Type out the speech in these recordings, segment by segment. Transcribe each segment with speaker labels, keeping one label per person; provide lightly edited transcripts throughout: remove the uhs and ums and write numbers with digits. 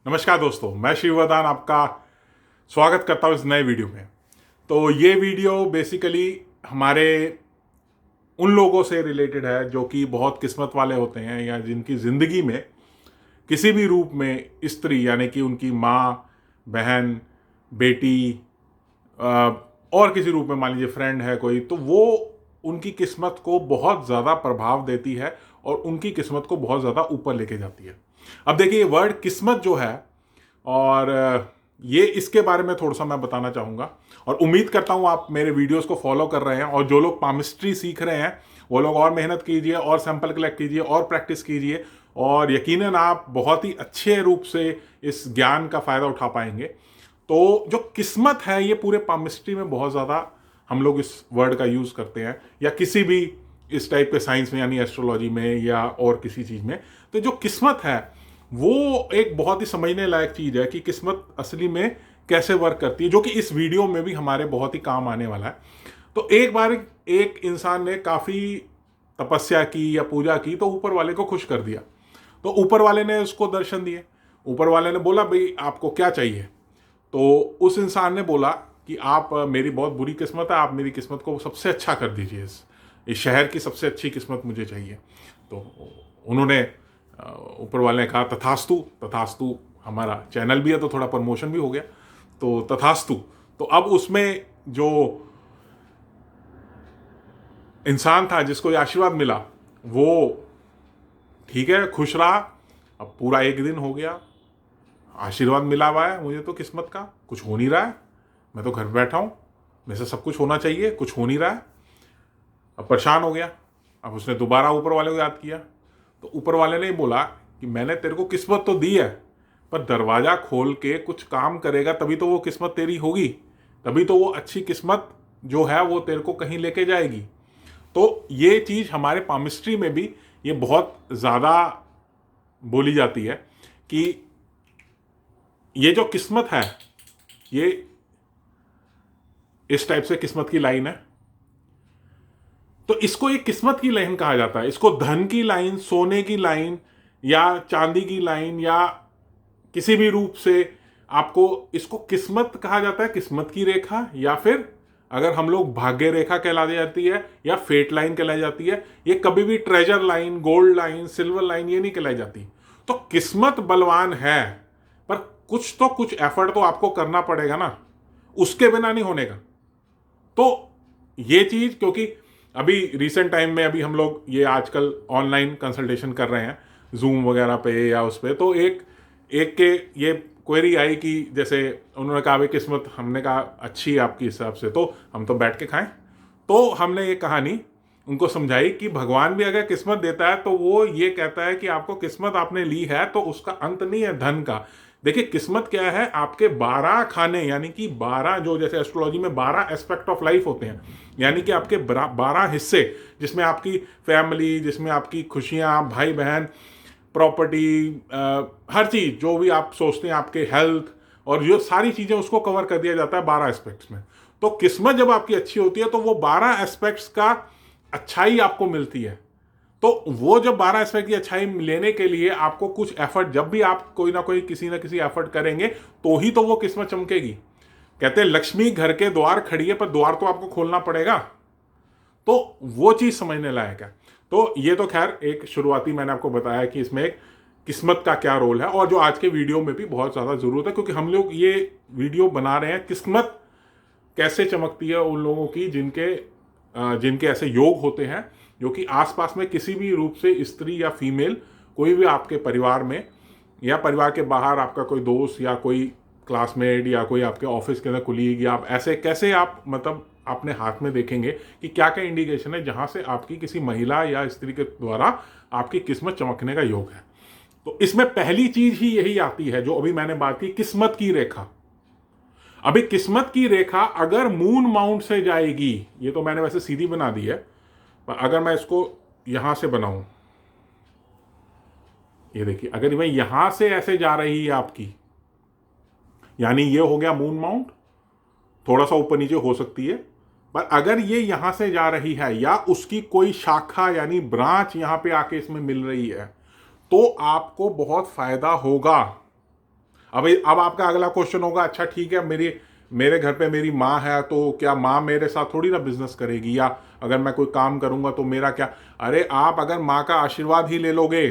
Speaker 1: नमस्कार दोस्तों, मैं शिववर्धन आपका स्वागत करता हूँ इस नए वीडियो में। तो ये वीडियो बेसिकली हमारे उन लोगों से रिलेटेड है जो कि बहुत किस्मत वाले होते हैं या जिनकी ज़िंदगी में किसी भी रूप में स्त्री यानी कि उनकी माँ, बहन, बेटी और किसी रूप में मान लीजिए फ्रेंड है कोई, तो वो उनकी किस्मत को बहुत ज़्यादा प्रभाव देती है और उनकी किस्मत को बहुत ज़्यादा ऊपर लेके जाती है। अब देखिए, ये वर्ड किस्मत जो है और ये इसके बारे में थोड़ा सा मैं बताना चाहूँगा और उम्मीद करता हूँ आप मेरे वीडियोस को फॉलो कर रहे हैं। और जो लोग पामिस्ट्री सीख रहे हैं वो लोग और मेहनत कीजिए और सैंपल कलेक्ट कीजिए और प्रैक्टिस कीजिए और यकीनन आप बहुत ही अच्छे रूप से इस ज्ञान का फ़ायदा उठा पाएंगे। तो जो किस्मत है ये पूरे पामिस्ट्री में बहुत ज़्यादा हम लोग इस वर्ड का यूज़ करते हैं या किसी भी इस टाइप के साइंस में यानी एस्ट्रोलॉजी में या और किसी चीज़ में। तो जो किस्मत है वो एक बहुत ही समझने लायक चीज़ है कि किस्मत असली में कैसे वर्क करती है, जो कि इस वीडियो में भी हमारे बहुत ही काम आने वाला है। तो एक बार एक इंसान ने काफ़ी तपस्या की या पूजा की तो ऊपर वाले को खुश कर दिया। तो ऊपर वाले ने उसको दर्शन दिए। ऊपर वाले ने बोला, भाई आपको क्या चाहिए? तो उस इंसान ने बोला कि आप मेरी बहुत बुरी किस्मत है, आप मेरी किस्मत को सबसे अच्छा कर दीजिए, इस शहर की सबसे अच्छी किस्मत मुझे चाहिए। तो उन्होंने ऊपर वाले ने कहा तथास्तु। तथास्तु हमारा चैनल भी है तो थोड़ा प्रमोशन भी हो गया, तो तथास्तु। तो अब उसमें जो इंसान था जिसको ये आशीर्वाद मिला वो ठीक है, खुश रहा। अब पूरा एक दिन हो गया, आशीर्वाद मिला हुआ है, मुझे तो किस्मत का कुछ हो नहीं रहा है, मैं तो घर बैठा हूँ, मेरे से सब कुछ होना चाहिए, कुछ हो नहीं रहा है। अब परेशान हो गया। अब उसने दोबारा ऊपर वाले को याद किया तो ऊपर वाले ने बोला कि मैंने तेरे को किस्मत तो दी है, पर दरवाज़ा खोल के कुछ काम करेगा तभी तो वो किस्मत तेरी होगी, तभी तो वो अच्छी किस्मत जो है वो तेरे को कहीं लेके जाएगी। तो ये चीज़ हमारे पामिस्ट्री में भी ये बहुत ज़्यादा बोली जाती है कि ये जो किस्मत है ये इस टाइप से किस्मत की लाइन है। तो इसको एक किस्मत की लाइन कहा जाता है। इसको धन की लाइन, सोने की लाइन या चांदी की लाइन या किसी भी रूप से आपको इसको किस्मत कहा जाता है, किस्मत की रेखा, या फिर अगर हम लोग भाग्य रेखा कहलाई जाती है या फेट लाइन कहलाई जाती है। ये कभी भी treasure line, gold line, silver line ये नहीं कहलाई जाती। तो किस्मत बलवान है, पर कुछ एफर्ट तो आपको करना पड़ेगा ना, उसके बिना नहीं होने का। तो ये चीज, क्योंकि अभी रिसेंट टाइम में अभी हम लोग ये आजकल ऑनलाइन कंसल्टेशन कर रहे हैं जूम वगैरह पे या उस पे, तो एक के ये क्वेरी आई कि जैसे उन्होंने कहा भाई किस्मत, हमने कहा अच्छी आपके हिसाब से, तो हम तो बैठ के खाएं। तो हमने ये कहानी उनको समझाई कि भगवान भी अगर किस्मत देता है तो वो ये कहता है कि आपको किस्मत आपने ली है तो उसका अंत नहीं है धन का। देखिए किस्मत क्या है, आपके 12 खाने यानी कि 12 जो जैसे एस्ट्रोलॉजी में 12 एस्पेक्ट ऑफ लाइफ होते हैं, यानी कि आपके 12 हिस्से, जिसमें आपकी फैमिली, जिसमें आपकी खुशियाँ, भाई बहन, प्रॉपर्टी, हर चीज़ जो भी आप सोचते हैं, आपके हेल्थ और जो सारी चीज़ें, उसको कवर कर दिया जाता है 12 एस्पेक्ट्स में। तो किस्मत जब आपकी अच्छी होती है तो वो 12 एस्पेक्ट्स का अच्छाई आपको मिलती है। तो वो जब 12 एस्पेक्ट की अच्छाई लेने के लिए आपको कुछ एफर्ट, जब भी आप कोई ना कोई किसी ना किसी एफर्ट करेंगे तो ही तो वो किस्मत चमकेगी। कहते हैं लक्ष्मी घर के द्वार खड़ी है, पर द्वार तो आपको खोलना पड़ेगा। तो वो चीज़ समझने लायक है। तो ये तो खैर एक शुरुआती मैंने आपको बताया कि इसमें एक किस्मत का क्या रोल है, और जो आज के वीडियो में भी बहुत ज़्यादा ज़रूरत है, क्योंकि हम लोग ये वीडियो बना रहे हैं किस्मत कैसे चमकती है उन लोगों की जिनके ऐसे योग होते हैं जो कि आसपास में किसी भी रूप से स्त्री या फीमेल, कोई भी आपके परिवार में या परिवार के बाहर आपका कोई दोस्त या कोई क्लासमेट या कोई आपके ऑफिस के अंदर कुलीग, या आप ऐसे कैसे आप मतलब अपने हाथ में देखेंगे कि क्या क्या इंडिकेशन है जहां से आपकी किसी महिला या स्त्री के द्वारा आपकी किस्मत चमकने का योग है। तो इसमें पहली चीज ही यही आती है जो अभी मैंने बात की, किस्मत की रेखा। अभी किस्मत की रेखा अगर मून माउंट से जाएगी, ये तो मैंने वैसे सीधी बना दी है, पर अगर मैं इसको यहां से बनाऊं, ये देखिए, अगर मैं यहां से ऐसे जा रही है आपकी, यानी ये हो गया मून माउंट, थोड़ा सा ऊपर नीचे हो सकती है, पर अगर ये यहां से जा रही है या उसकी कोई शाखा यानी ब्रांच यहां पे आके इसमें मिल रही है तो आपको बहुत फायदा होगा। अब आपका अगला क्वेश्चन होगा, अच्छा ठीक है, मेरे घर पे मेरी माँ है, तो क्या माँ मेरे साथ थोड़ी ना बिजनेस करेगी, या अगर मैं कोई काम करूंगा तो मेरा क्या। अरे आप अगर माँ का आशीर्वाद ही ले लोगे,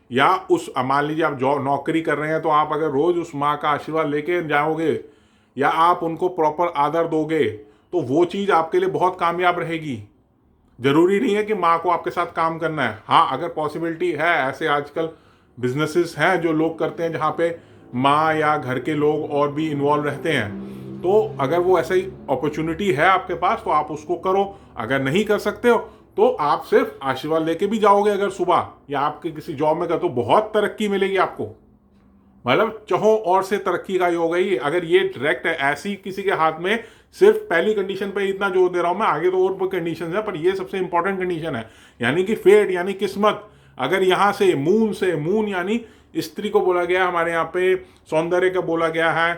Speaker 1: या उस मान लीजिए आप जॉब नौकरी कर रहे हैं, तो आप अगर रोज उस माँ का आशीर्वाद लेके जाओगे या आप उनको प्रॉपर आदर दोगे, तो वो चीज आपके लिए बहुत कामयाब रहेगी। जरूरी नहीं है कि माँ को आपके साथ काम करना है। हाँ, अगर पॉसिबिलिटी है, ऐसे आजकल बिजनेसेस हैं जो लोग करते हैं जहाँ पे माँ या घर के लोग और भी इन्वॉल्व रहते हैं, तो अगर वो ऐसा ही अपॉर्चुनिटी है आपके पास तो आप उसको करो। अगर नहीं कर सकते हो तो आप सिर्फ आशीर्वाद लेके भी जाओगे अगर सुबह, या आपके किसी जॉब में कर, तो बहुत तरक्की मिलेगी आपको। मतलब चहों और से तरक्की का योग है ये। अगर ये डायरेक्ट है ऐसी किसी के हाथ में, सिर्फ पहली कंडीशन पे इतना जोर दे रहा हूं मैं, आगे तो और कंडीशन है, पर ये सबसे इंपॉर्टेंट कंडीशन है, यानी कि फेट यानी किस्मत। अगर यहां से मून यानी स्त्री को बोला गया, हमारे यहाँ पे सौंदर्य का बोला गया है,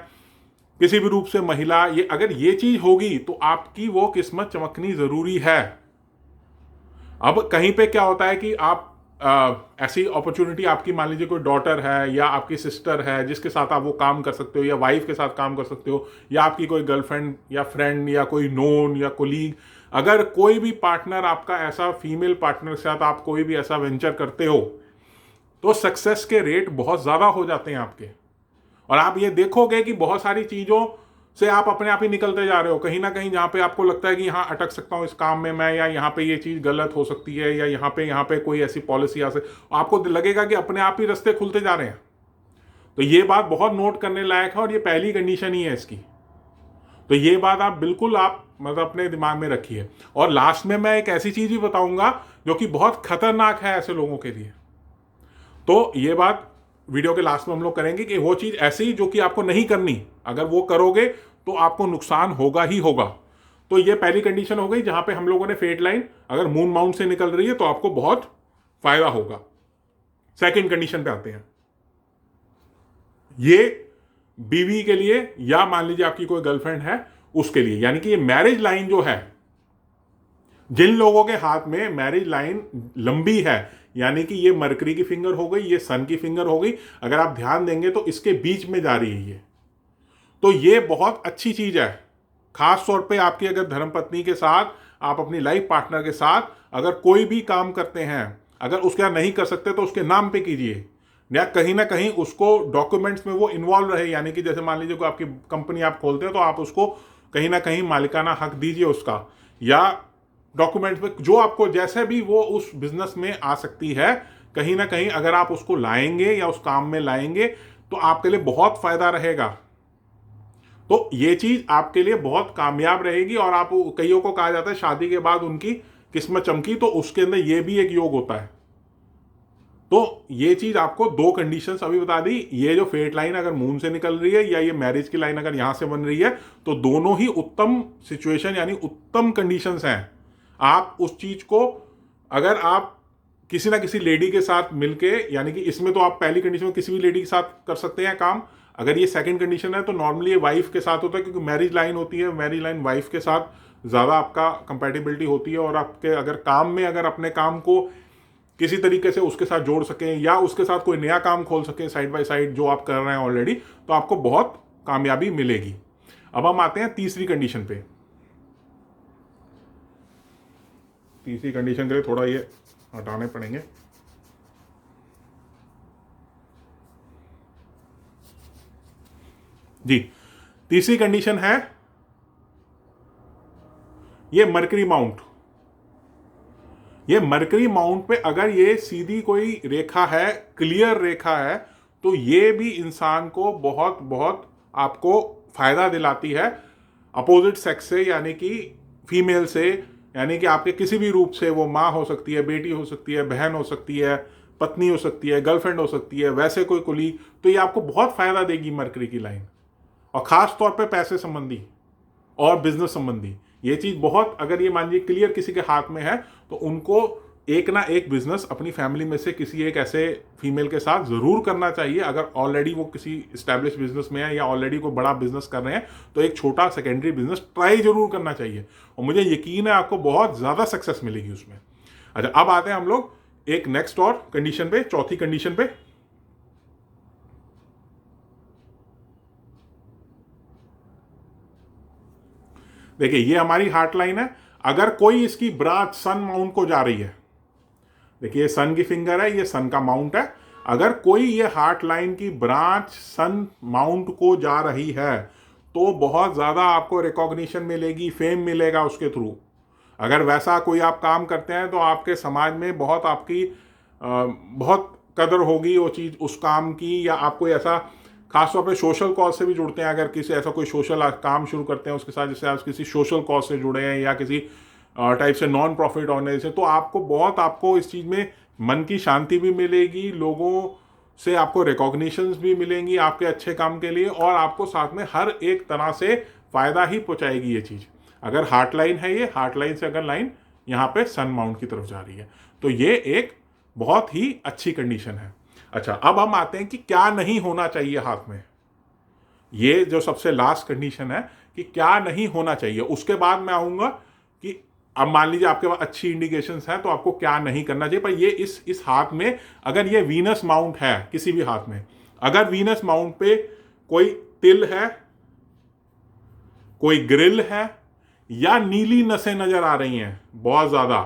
Speaker 1: किसी भी रूप से महिला, ये अगर ये चीज होगी तो आपकी वो किस्मत चमकनी जरूरी है। अब कहीं पे क्या होता है कि आप ऐसी अपॉर्चुनिटी, आपकी मान लीजिए कोई डॉटर है या आपकी सिस्टर है जिसके साथ आप वो काम कर सकते हो, या वाइफ के साथ काम कर सकते हो, या आपकी कोई गर्लफ्रेंड या फ्रेंड या कोई नोन या कोलीग, अगर कोई भी पार्टनर आपका ऐसा, फीमेल पार्टनर के साथ आप कोई भी ऐसा वेंचर करते हो, तो सक्सेस के रेट बहुत ज़्यादा हो जाते हैं आपके। और आप ये देखोगे कि बहुत सारी चीज़ों से आप अपने आप ही निकलते जा रहे हो। कहीं ना कहीं जहाँ पे आपको लगता है कि यहाँ अटक सकता हूँ इस काम में मैं, या यहाँ पे ये चीज़ गलत हो सकती है, या यहाँ पे कोई ऐसी पॉलिसी आ सकती, आपको लगेगा कि अपने आप ही रास्ते खुलते जा रहे हैं। तो ये बात बहुत नोट करने लायक है, और ये पहली कंडीशन ही है इसकी। तो ये बात आप बिल्कुल आप मतलब अपने दिमाग में रखिए। और लास्ट में मैं एक ऐसी चीज़ भी बताऊंगा जो कि बहुत खतरनाक है ऐसे लोगों के लिए। तो ये बात वीडियो के लास्ट में हम लोग करेंगे कि वो चीज ऐसी जो कि आपको नहीं करनी, अगर वो करोगे तो आपको नुकसान होगा ही होगा। तो ये पहली कंडीशन हो गई जहां पे हम लोगों ने फेट लाइन अगर मून माउंट से निकल रही है तो आपको बहुत फायदा होगा। सेकंड कंडीशन पे आते हैं, ये बीवी के लिए या मान लीजिए आपकी कोई गर्लफ्रेंड है उसके लिए, यानी कि ये मैरिज लाइन जो है, जिन लोगों के हाथ में मैरिज लाइन लंबी है, यानी कि ये मरकरी की फिंगर हो गई, ये सन की फिंगर हो गई, अगर आप ध्यान देंगे तो इसके बीच में जा रही है ये, तो ये बहुत अच्छी चीज है। खास तौर पे आपकी अगर धर्मपत्नी के साथ, आप अपनी लाइफ पार्टनर के साथ अगर कोई भी काम करते हैं, अगर उसके यहाँ नहीं कर सकते तो उसके नाम पे कीजिए, या कहीं ना कहीं उसको डॉक्यूमेंट्स में वो इन्वॉल्व रहे। यानी कि जैसे मान लीजिए कोई आपकी कंपनी आप खोलते हैं तो आप उसको कहीं ना कहीं मालिकाना हक दीजिए उसका, या डॉक्यूमेंट्स में जो आपको जैसे भी वो उस बिजनेस में आ सकती है, कहीं ना कहीं अगर आप उसको लाएंगे या उस काम में लाएंगे तो आपके लिए बहुत फायदा रहेगा। तो ये चीज आपके लिए बहुत कामयाब रहेगी। और आप, कईयों को कहा जाता है शादी के बाद उनकी किस्मत चमकी, तो उसके अंदर ये भी एक योग होता है। तो ये चीज आपको दो कंडीशंस अभी बता दी, ये जो फेट लाइन अगर मून से निकल रही है या ये मैरिज की लाइन अगर यहां से बन रही है, तो दोनों ही उत्तम सिचुएशन यानी उत्तम कंडीशंस हैं। आप उस चीज को अगर आप किसी ना किसी लेडी के साथ मिलके, यानी कि इसमें तो आप पहली कंडीशन में किसी भी लेडी के साथ कर सकते हैं काम। अगर ये सेकंड कंडीशन है तो नॉर्मली ये वाइफ के साथ होता है, क्योंकि मैरिज लाइन होती है, मैरिज लाइन वाइफ के साथ ज़्यादा आपका कंपैटिबिलिटी होती है। और आपके अगर काम में अगर अपने काम को किसी तरीके से उसके साथ जोड़ सकें या उसके साथ कोई नया काम खोल सकें साइड बाय साइड जो आप कर रहे हैं ऑलरेडी, तो आपको बहुत कामयाबी मिलेगी। अब हम आते हैं तीसरी कंडीशन पे। तीसरी कंडीशन के लिए थोड़ा ये हटाने पड़ेंगे। जी, तीसरी कंडीशन है ये मरकरी माउंट। ये मरकरी माउंट पे अगर ये सीधी कोई रेखा है, क्लियर रेखा है, तो ये भी इंसान को बहुत बहुत आपको फायदा दिलाती है अपोजिट सेक्स से, यानी कि फीमेल से, यानी कि आपके किसी भी रूप से, वो माँ हो सकती है, बेटी हो सकती है, बहन हो सकती है, पत्नी हो सकती है, गर्लफ्रेंड हो सकती है, वैसे कोई कुलीग, तो ये आपको बहुत फायदा देगी मरकरी की लाइन। और खास तौर पे पैसे संबंधी और बिजनेस संबंधी ये चीज बहुत, अगर ये मान लीजिए क्लियर किसी के हाथ में है, तो उनको एक ना एक बिजनेस अपनी फैमिली में से किसी एक ऐसे फीमेल के साथ जरूर करना चाहिए। अगर ऑलरेडी वो किसी स्टैब्लिश बिजनेस में है या ऑलरेडी कोई बड़ा बिजनेस कर रहे हैं, तो एक छोटा सेकेंडरी बिजनेस ट्राई जरूर करना चाहिए, और मुझे यकीन है आपको बहुत ज्यादा सक्सेस मिलेगी उसमें। अच्छा, अब आते हैं हम लोग एक नेक्स्ट और कंडीशन पे, चौथी कंडीशन पे। देखिए ये हमारी हार्ट लाइन है, अगर कोई इसकी ब्रांच सन माउंट को जा रही है, देखिए सन की फिंगर है, ये सन का माउंट है, अगर कोई ये हार्ट लाइन की ब्रांच सन माउंट को जा रही है तो बहुत ज़्यादा आपको रिकॉग्निशन मिलेगी, फेम मिलेगा उसके थ्रू। अगर वैसा कोई आप काम करते हैं तो आपके समाज में बहुत आपकी बहुत कदर होगी वो चीज़ उस काम की, या आप कोई ऐसा खासतौर पे सोशल कॉज से भी जुड़ते हैं, अगर किसी ऐसा कोई सोशल काम शुरू करते हैं उसके साथ, जैसे आप किसी सोशल कॉज से जुड़े हैं या किसी टाइप से नॉन प्रॉफिट ऑर्गेनाइजेशन, तो आपको इस चीज़ में मन की शांति भी मिलेगी, लोगों से आपको रिकॉग्निशंस भी मिलेंगी आपके अच्छे काम के लिए, और आपको साथ में हर एक तरह से फ़ायदा ही पहुँचाएगी ये चीज़। अगर हार्ट लाइन है, ये हार्ट लाइन से अगर लाइन यहाँ पे सन माउंट की तरफ जा रही है तो ये एक बहुत ही अच्छी कंडीशन है। अच्छा, अब हम आते हैं कि क्या नहीं होना चाहिए हाथ में। ये जो सबसे लास्ट कंडीशन है कि क्या नहीं होना चाहिए, उसके बाद मैं आऊँगा कि अब मान लीजिए आपके पास अच्छी इंडिकेशंस हैं तो आपको क्या नहीं करना चाहिए। पर ये इस हाथ में अगर ये वीनस माउंट है, किसी भी हाथ में अगर वीनस माउंट पे कोई तिल है, कोई ग्रिल है, या नीली नसें नजर आ रही हैं बहुत ज्यादा,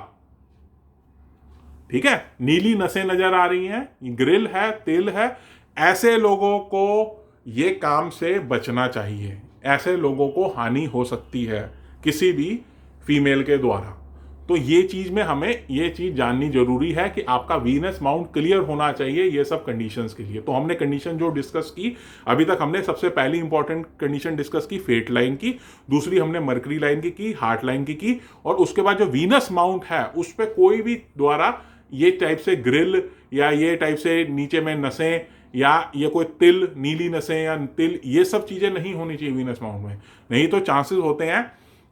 Speaker 1: ठीक है, नीली नसें नजर आ रही हैं, ग्रिल है, तिल है, ऐसे लोगों को ये काम से बचना चाहिए। ऐसे लोगों को हानि हो सकती है किसी भी फीमेल के द्वारा। तो ये चीज में हमें ये चीज जाननी जरूरी है कि आपका वीनस माउंट क्लियर होना चाहिए ये सब कंडीशंस के लिए। तो हमने कंडीशन जो डिस्कस की अभी तक, हमने सबसे पहली इंपॉर्टेंट कंडीशन डिस्कस की फेट लाइन की, दूसरी हमने मर्करी लाइन की, हार्ट लाइन की, और उसके बाद जो वीनस माउंट है उस पर कोई भी द्वारा ये टाइप से ग्रिल या ये टाइप से नीचे में नसें या ये कोई तिल, नीली नसें या तिल, ये सब चीजें नहीं होनी चाहिए वीनस माउंट में। नहीं तो चांसेस होते हैं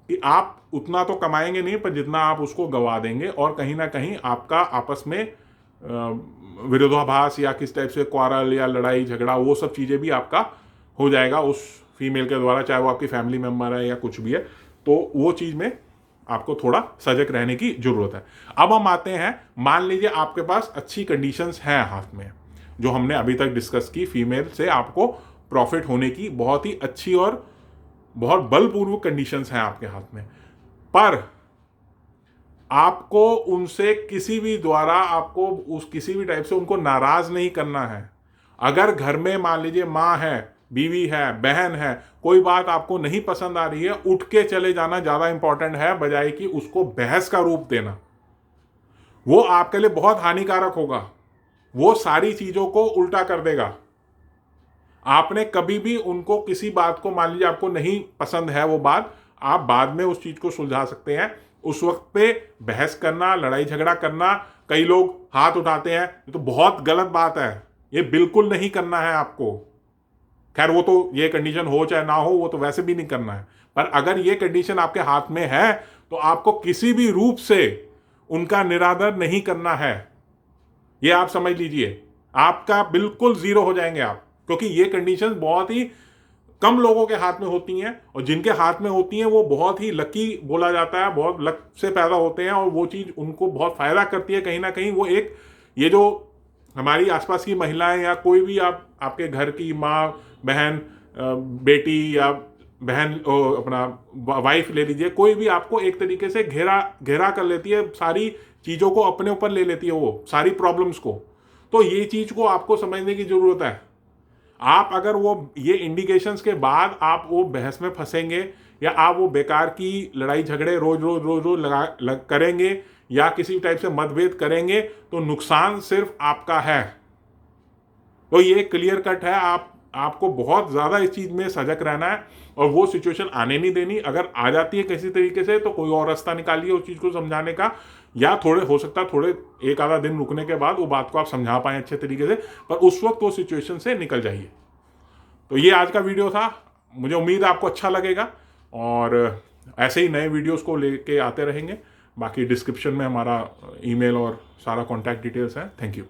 Speaker 1: कि आप उतना तो कमाएंगे नहीं पर जितना आप उसको गवा देंगे, और कहीं ना कहीं आपका आपस में विरोधाभास या किस टाइप से क्वारल या लड़ाई झगड़ा वो सब चीज़ें भी आपका हो जाएगा उस फीमेल के द्वारा, चाहे वो आपकी फैमिली मेम्बर है या कुछ भी है। तो वो चीज़ में आपको थोड़ा सजग रहने की जरूरत है। अब हम आते हैं, मान लीजिए आपके पास अच्छी कंडीशंस हैं हाथ में, जो हमने अभी तक डिस्कस की, फीमेल से आपको प्रॉफिट होने की बहुत ही अच्छी और बहुत बलपूर्वक कंडीशंस हैं आपके हाथ में, पर आपको उनसे किसी भी द्वारा आपको उस किसी भी टाइप से उनको नाराज नहीं करना है। अगर घर में मान लीजिए माँ है, बीवी है, बहन है, कोई बात आपको नहीं पसंद आ रही है, उठ के चले जाना ज्यादा इंपॉर्टेंट है बजाय कि उसको बहस का रूप देना। वो आपके लिए बहुत हानिकारक होगा, वो सारी चीजों को उल्टा कर देगा। आपने कभी भी उनको किसी बात को, मान लीजिए आपको नहीं पसंद है वो बात, आप बाद में उस चीज को सुलझा सकते हैं। उस वक्त पे बहस करना, लड़ाई झगड़ा करना, कई लोग हाथ उठाते हैं, ये तो बहुत गलत बात है, ये बिल्कुल नहीं करना है आपको। खैर वो तो ये कंडीशन हो चाहे ना हो, वो तो वैसे भी नहीं करना है, पर अगर ये कंडीशन आपके हाथ में है तो आपको किसी भी रूप से उनका निरादर नहीं करना है। ये आप समझ लीजिए, आपका बिल्कुल जीरो हो जाएंगे आप, क्योंकि ये कंडीशन बहुत ही कम लोगों के हाथ में होती हैं, और जिनके हाथ में होती हैं वो बहुत ही लकी बोला जाता है, बहुत लक से पैदा होते हैं, और वो चीज उनको बहुत फायदा करती है कहीं ना कहीं। वो एक, ये जो हमारी आसपास की महिलाएं या कोई भी आपके घर की माँ, बहन, बेटी या बहन, अपना वाइफ ले लीजिए, कोई भी आपको एक तरीके से घेरा कर लेती है, सारी चीजों को अपने ऊपर ले लेती है, वो सारी प्रॉब्लम्स को। तो ये चीज को आपको समझने की जरूरत है। आप अगर वो ये इंडिकेशंस के बाद आप वो बहस में फंसेंगे, या आप वो बेकार की लड़ाई झगड़े रोज रोज करेंगे, या किसी टाइप से मतभेद करेंगे, तो नुकसान सिर्फ आपका है। तो ये क्लियर कट है, आपको बहुत ज्यादा इस चीज में सजग रहना है, और वो सिचुएशन आने नहीं देनी। अगर आ जाती है किसी तरीके से तो कोई और रास्ता निकालिए उस चीज को समझाने का, या थोड़े हो सकता है थोड़े एक आधा दिन रुकने के बाद वो बात को आप समझा पाए अच्छे तरीके से, पर उस वक्त वो सिचुएशन से निकल जाइए। तो ये आज का वीडियो था, मुझे उम्मीद है आपको अच्छा लगेगा, और ऐसे ही नए वीडियोस को लेके आते रहेंगे। बाकी डिस्क्रिप्शन में हमारा ईमेल और सारा कॉन्टैक्ट डिटेल्स है। Thank you.